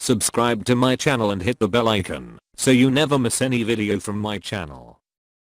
Subscribe to my channel and hit the bell icon so you never miss any video from my channel.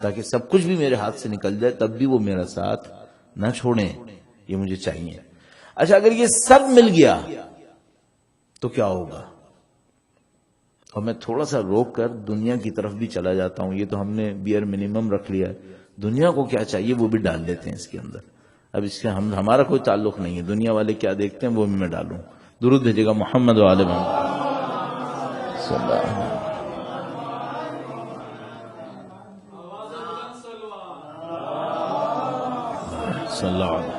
تاکہ سب کچھ بھی میرے ہاتھ سے نکل جائے تب بھی وہ میرا ساتھ نہ چھوڑیں، یہ مجھے چاہیے۔ اچھا اگر یہ سب مل گیا تو کیا ہوگا؟ اور میں تھوڑا سا روک کر دنیا کی طرف بھی چلا جاتا ہوں، یہ تو ہم نے بیئر منیمم رکھ لیا ہے، دنیا کو کیا چاہیے وہ بھی ڈال دیتے ہیں اس کے اندر۔ اب اس کے ہمارا کوئی تعلق نہیں ہے، دنیا والے کیا دیکھتے ہیں وہ بھی میں ڈالوں۔ درود بھیجے گا محمد و آل محمد صلی اللہ علیہ وسلم۔ صلی اللہ علیہ وسلم۔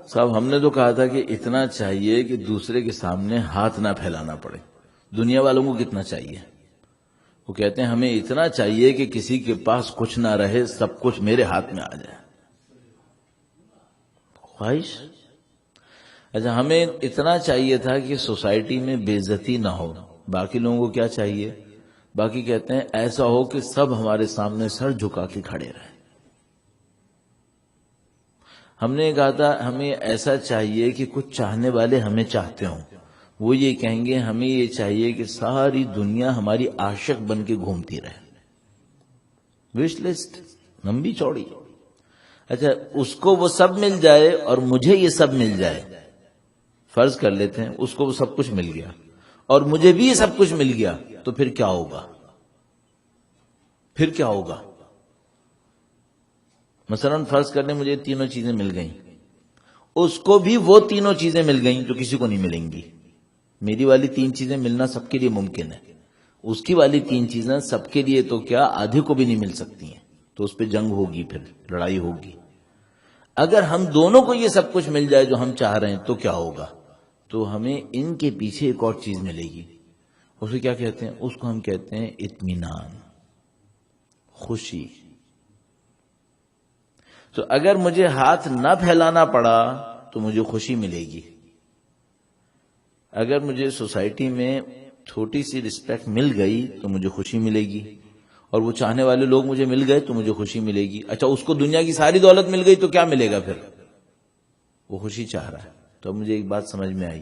صاحب ہم نے تو کہا تھا کہ اتنا چاہیے کہ دوسرے کے سامنے ہاتھ نہ پھیلانا پڑے۔ دنیا والوں کو کتنا چاہیے؟ وہ کہتے ہیں ہمیں اتنا چاہیے کہ کسی کے پاس کچھ نہ رہے، سب کچھ میرے ہاتھ میں آ جائے۔ خواہش؟ اچھا ہمیں اتنا چاہیے تھا کہ سوسائٹی میں بے عزتی نہ ہو، باقی لوگوں کو کیا چاہیے؟ باقی کہتے ہیں ایسا ہو کہ سب ہمارے سامنے سر جھکا کے کھڑے رہیں۔ ہم نے کہا تھا ہمیں ایسا چاہیے کہ کچھ چاہنے والے ہمیں چاہتے ہوں، وہ یہ کہیں گے ہمیں یہ چاہیے کہ ساری دنیا ہماری عاشق بن کے گھومتی رہے۔ وش لسٹ لمبی چوڑی۔ اچھا اس کو وہ سب مل جائے اور مجھے یہ سب مل جائے، فرض کر لیتے ہیں اس کو وہ سب کچھ مل گیا اور مجھے بھی یہ سب کچھ مل گیا، تو پھر کیا ہوگا؟ پھر کیا ہوگا؟ مثلا فرض کرنے مجھے تینوں چیزیں مل گئیں، اس کو بھی وہ تینوں چیزیں مل گئیں جو کسی کو نہیں ملیں گی۔ میری والی تین چیزیں ملنا سب کے لیے ممکن ہے، اس کی والی تین چیزیں سب کے لیے تو کیا آدھے کو بھی نہیں مل سکتی ہیں، تو اس پہ جنگ ہوگی، پھر لڑائی ہوگی۔ اگر ہم دونوں کو یہ سب کچھ مل جائے جو ہم چاہ رہے ہیں تو کیا ہوگا؟ تو ہمیں ان کے پیچھے ایک اور چیز ملے گی، اسے کیا کہتے ہیں؟ اس کو ہم کہتے ہیں اطمینان، خوشی۔ تو اگر مجھے ہاتھ نہ پھیلانا پڑا تو مجھے خوشی ملے گی۔ اگر مجھے سوسائٹی میں چھوٹی سی رسپیکٹ مل گئی تو مجھے خوشی ملے گی، اور وہ چاہنے والے لوگ مجھے مل گئے تو مجھے خوشی ملے گی۔ اچھا اس کو دنیا کی ساری دولت مل گئی تو کیا ملے گا؟ پھر وہ خوشی چاہ رہا ہے۔ تو اب مجھے ایک بات سمجھ میں آئی،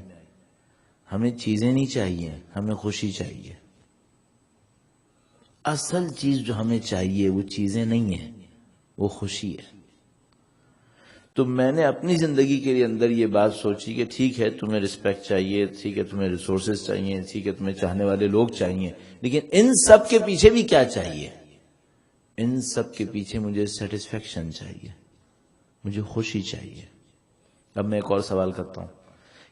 ہمیں چیزیں نہیں چاہیے، ہمیں خوشی چاہیے۔ اصل چیز جو ہمیں چاہیے وہ چیزیں نہیں ہیں، وہ خوشی ہے۔ تو میں نے اپنی زندگی کے اندر یہ بات سوچی کہ ٹھیک ہے تمہیں رسپیکٹ چاہیے، ٹھیک ہے تمہیں ریسورسز چاہیے، ٹھیک ہے تمہیں چاہنے والے لوگ چاہیے، لیکن ان سب کے پیچھے بھی کیا چاہیے؟ ان سب کے پیچھے مجھے سیٹسفیکشن چاہیے، مجھے خوشی چاہیے۔ اب میں ایک اور سوال کرتا ہوں،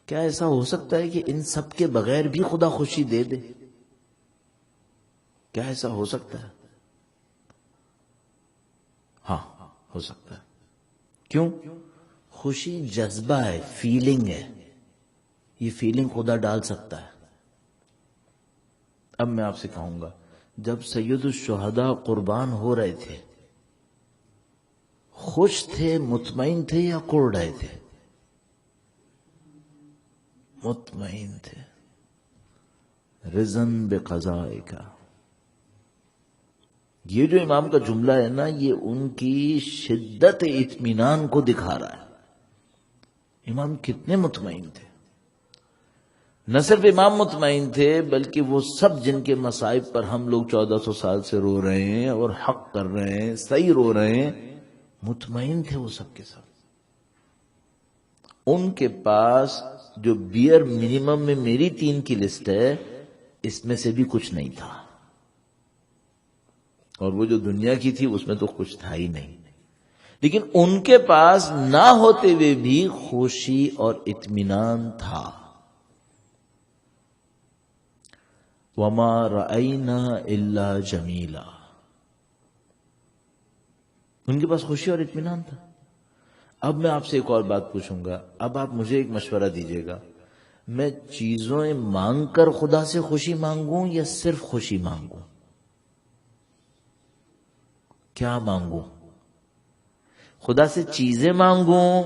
کیا ایسا ہو سکتا ہے کہ ان سب کے بغیر بھی خدا خوشی دے دے؟ کیا ایسا ہو سکتا ہے؟ ہاں ہو سکتا ہے۔ کیوں؟ خوشی جذبہ ہے، فیلنگ ہے، یہ فیلنگ خدا ڈال سکتا ہے۔ اب میں آپ سے کہوں گا، جب سید الشہداء قربان ہو رہے تھے، خوش تھے، مطمئن تھے یا کڑ رہے تھے؟ مطمئن تھے۔ رضن بقضائک، یہ جو امام کا جملہ ہے نا، یہ ان کی شدت اطمینان کو دکھا رہا ہے۔ امام کتنے مطمئن تھے۔ نہ صرف امام مطمئن تھے بلکہ وہ سب جن کے مصائب پر ہم لوگ 1400 سال سے رو رہے ہیں اور حق کر رہے ہیں، صحیح رو رہے ہیں، مطمئن تھے وہ سب کے سب۔ ان کے پاس جو بیئر منیمم میں میری 3 کی لسٹ ہے، اس میں سے بھی کچھ نہیں تھا، اور وہ جو دنیا کی تھی اس میں تو کچھ تھا ہی نہیں، لیکن ان کے پاس نہ ہوتے ہوئے بھی خوشی اور اطمینان تھا۔ وما رأینا الا جمیلا، ان کے پاس خوشی اور اطمینان تھا۔ اب میں آپ سے ایک اور بات پوچھوں گا، اب آپ مجھے ایک مشورہ دیجیے گا، میں چیزیں مانگ کر خدا سے خوشی مانگوں یا صرف خوشی مانگوں؟ کیا مانگوں؟ خدا سے چیزیں مانگوں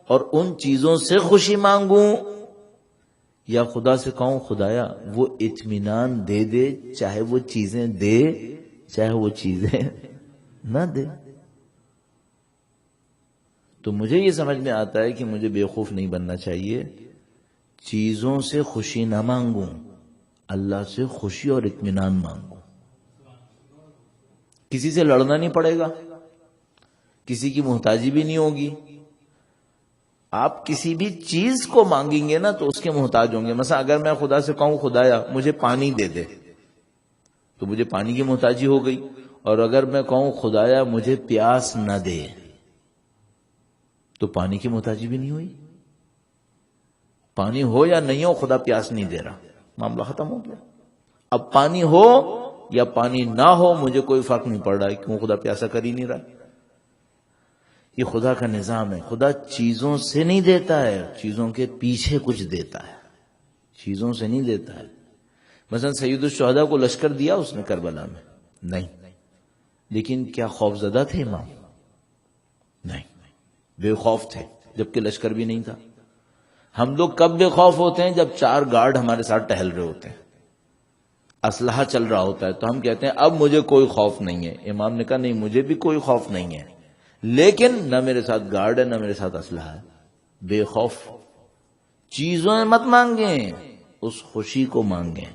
اور ان چیزوں سے خوشی مانگوں، یا خدا سے کہوں خدایا وہ اطمینان دے دے، چاہے وہ چیزیں دے چاہے وہ چیزیں نہ دے؟ تو مجھے یہ سمجھ میں آتا ہے کہ مجھے بیوقوف نہیں بننا چاہیے، چیزوں سے خوشی نہ مانگوں، اللہ سے خوشی اور اطمینان مانگوں۔ کسی سے لڑنا نہیں پڑے گا، کسی کی محتاجی بھی نہیں ہوگی. آپ کسی بھی چیز کو مانگیں گے نا تو اس کے محتاج ہوں گے. مثلا اگر میں خدا سے کہوں خدایا مجھے پانی دے دے تو مجھے پانی کی محتاجی ہو گئی، اور اگر میں کہوں خدایا مجھے پیاس نہ دے تو پانی کی محتاجی بھی نہیں ہوئی. پانی ہو یا نہیں ہو، خدا پیاس نہیں دے رہا، معاملہ ختم ہو گیا. اب پانی ہو یا پانی نہ ہو مجھے کوئی فرق نہیں پڑ رہا ہے، کیوں خدا پیاسا کر ہی نہیں رہا. یہ خدا کا نظام ہے. خدا چیزوں سے نہیں دیتا ہے، چیزوں کے پیچھے کچھ دیتا ہے، چیزوں سے نہیں دیتا ہے. مثلا سید الشہداء کو لشکر دیا اس نے کربلا میں؟ نہیں. لیکن کیا خوف زدہ تھے امام؟ نہیں، بے خوف تھے جبکہ لشکر بھی نہیں تھا. ہم لوگ کب بے خوف ہوتے ہیں؟ جب 4 گارڈ ہمارے ساتھ ٹہل رہے ہوتے ہیں، اسلحہ چل رہا ہوتا ہے، تو ہم کہتے ہیں اب مجھے کوئی خوف نہیں ہے. امام نے کہا نہیں، مجھے بھی کوئی خوف نہیں ہے، لیکن نہ میرے ساتھ گارڈ ہے نہ میرے ساتھ اسلحہ ہے. بے خوف. چیزوں مت مانگیں، اس خوشی کو مانگیں